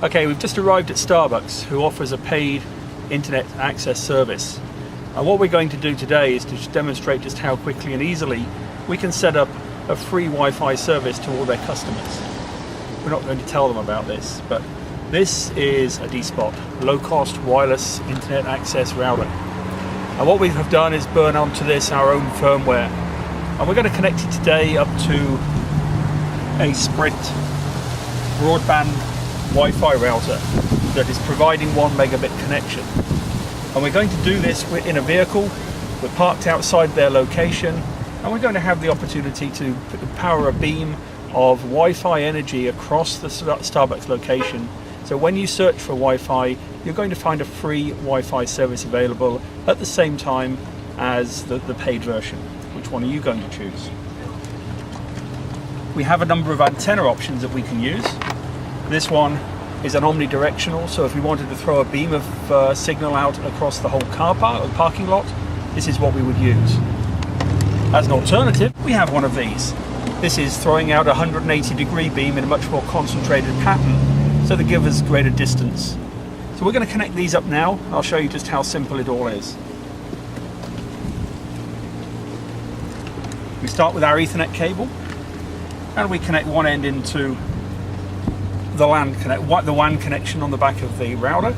Okay, we've just arrived at Starbucks, who offers a paid internet access service. And what we're going to do today is to demonstrate just how quickly and easily we can set up a free Wi-Fi service to all their customers. We're not going to tell them about this, but this is a dSpot, low-cost wireless internet access router. And what we have done is burn onto this our own firmware. And we're going to connect it today up to a Sprint broadband Wi-Fi router that is providing 1 megabit connection. And we're going to do this in a vehicle. We're parked outside their location, and we're going to have the opportunity to power a beam of Wi-Fi energy across the Starbucks location. So when you search for Wi-Fi, you're going to find a free Wi-Fi service available at the same time as the paid version. Which one are you going to choose? We have a number of antenna options that we can use. This one is an omnidirectional, so if we wanted to throw a beam of signal out across the whole parking lot, this is what we would use. As an alternative, we have one of these. This is throwing out a 180-degree beam in a much more concentrated pattern, so they give us greater distance. So we're going to connect these up now. I'll show you just how simple it all is. We start with our Ethernet cable, and we connect one end into the WAN connection on the back of the router.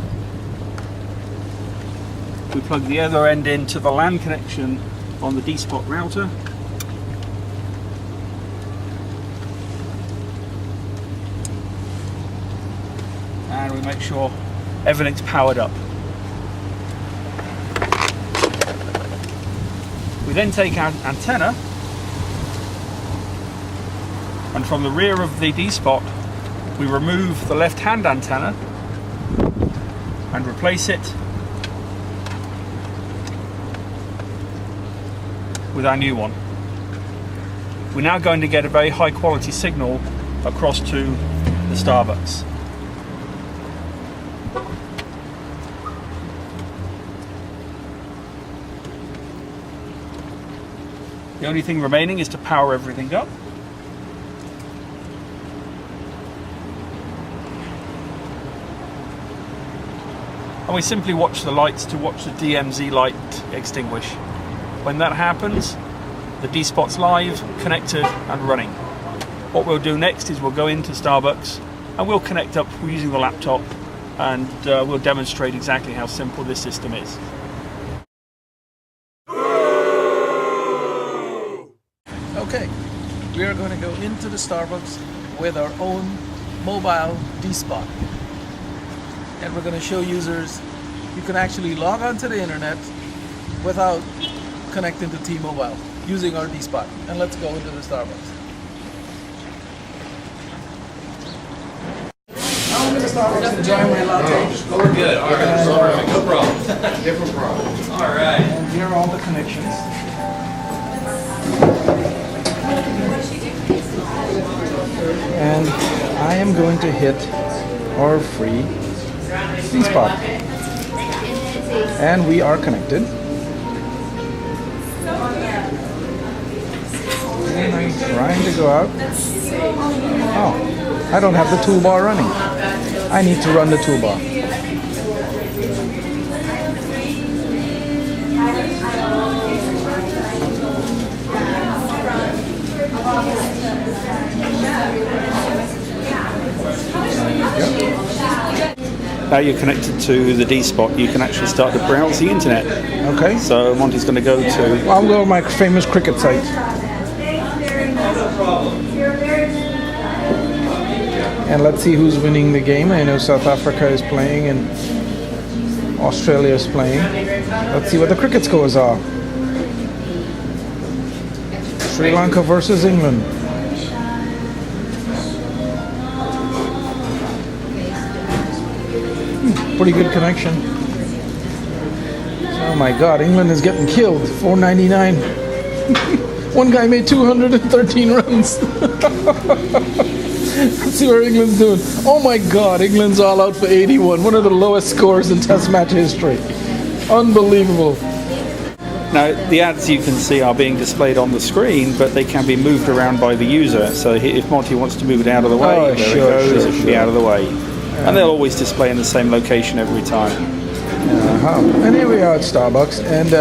We plug the other end into the LAN connection on the dSpot router. And we make sure everything's powered up. We then take our antenna, and from the rear of the dSpot we remove the left-hand antenna and replace it with our new one. We're now going to get a very high quality signal across to the Starbucks. The only thing remaining is to power everything up. And we simply watch the lights to watch the DMZ light extinguish. When that happens, the dSpot's live, connected and running. What we'll do next is we'll go into Starbucks and we'll connect up using the laptop, and we'll demonstrate exactly how simple this system is. Okay, we are going to go into the Starbucks with our own mobile dSpot. And we're going to show users you can actually log onto the internet without connecting to T-Mobile using our dSpot. And let's go into the Starbucks. I'm in the Starbucks enjoying my latte. Oh, we're good. All right. No problem. Different problem. All right. And here are all the connections. And I am going to hit our free dSpot. And we are connected. And I'm trying to go out. Oh, I don't have the toolbar running. I need to run the toolbar. Now you're connected to the dSpot, you can actually start to browse the internet. Okay. So Monty's going to go to... Well, I'll go to my famous cricket site. And let's see who's winning the game. I know South Africa is playing and Australia is playing. Let's see what the cricket scores are. Sri Lanka versus England. Pretty good connection. Oh my God, England is getting killed. 499. One guy made 213 runs. Let's see what England's doing. Oh my God, England's all out for 81. One of the lowest scores in Test match history. Unbelievable. Now, the ads you can see are being displayed on the screen, but they can be moved around by the user. So if Monty wants to move it out of the way, there it goes, it can be out of the way. And they'll always display in the same location every time. And here we are at Starbucks, and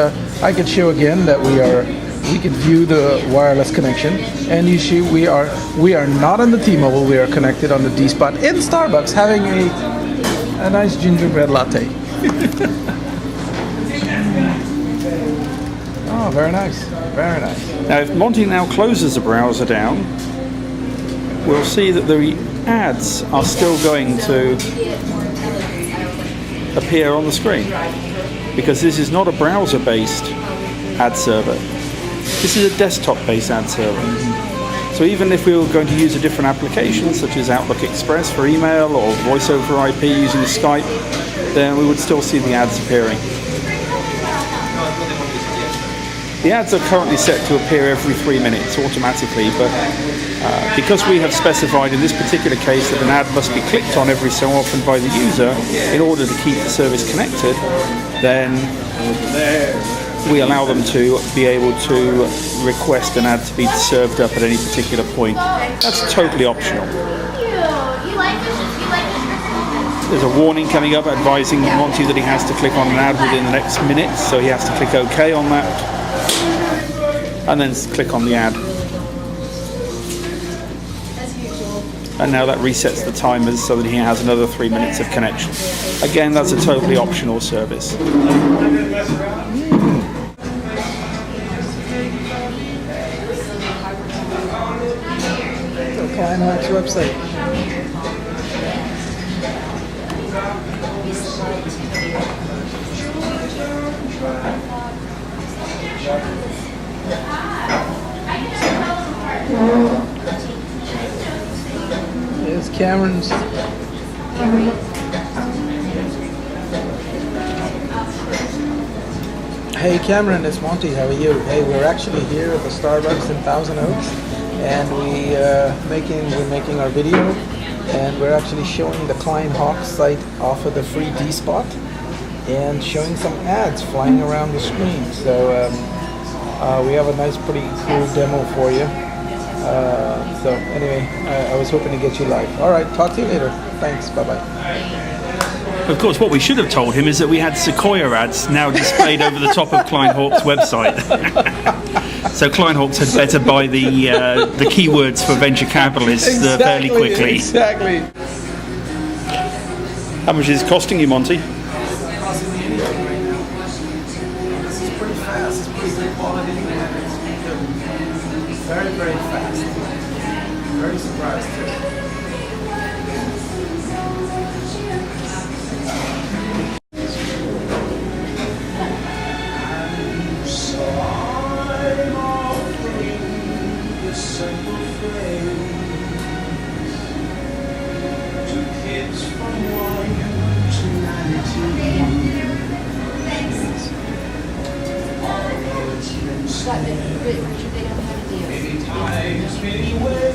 I could show again that we can view the wireless connection, and you see we are not on the T-Mobile, we are connected on the dSpot in Starbucks, having a nice gingerbread latte. Oh, very nice, very nice. Now, if Monty now closes the browser down, we'll see that the ads are still going to appear on the screen, because this is not a browser-based ad server. This is a desktop-based ad server. So even if we were going to use a different application, such as Outlook Express for email or voice over IP using Skype, then we would still see the ads appearing. The ads are currently set to appear every 3 minutes automatically, but because we have specified in this particular case that an ad must be clicked on every so often by the user in order to keep the service connected, then we allow them to be able to request an ad to be served up at any particular point. That's totally optional. There's a warning coming up advising Monty that he has to click on an ad within the next minute, so he has to click OK on that and then click on the ad. And now that resets the timers so that he has another 3 minutes of connection. Again, that's a totally optional service. So Kleinhawk's website. There's Cameron's. Hey Cameron, it's Monty. How are you? Hey, we're actually here at the Starbucks in Thousand Oaks, and we're making our video, and we're actually showing the Kleinhawk site off of the free dSpot, and showing some ads flying around the screen. So we have a nice, pretty cool demo for you. So anyway, I was hoping to get you live. All right, talk to you later. Thanks. Bye-bye. Of course, what we should have told him is that we had Sequoia ads now displayed over the top of Kleinhawk's website. So Kleinhawks had better buy the keywords for venture capitalists fairly quickly. Exactly. How much is it costing you, Monty? This is pretty fast. It's pretty good quality. Very, very fast. Very surprised too. Maybe times, many ways.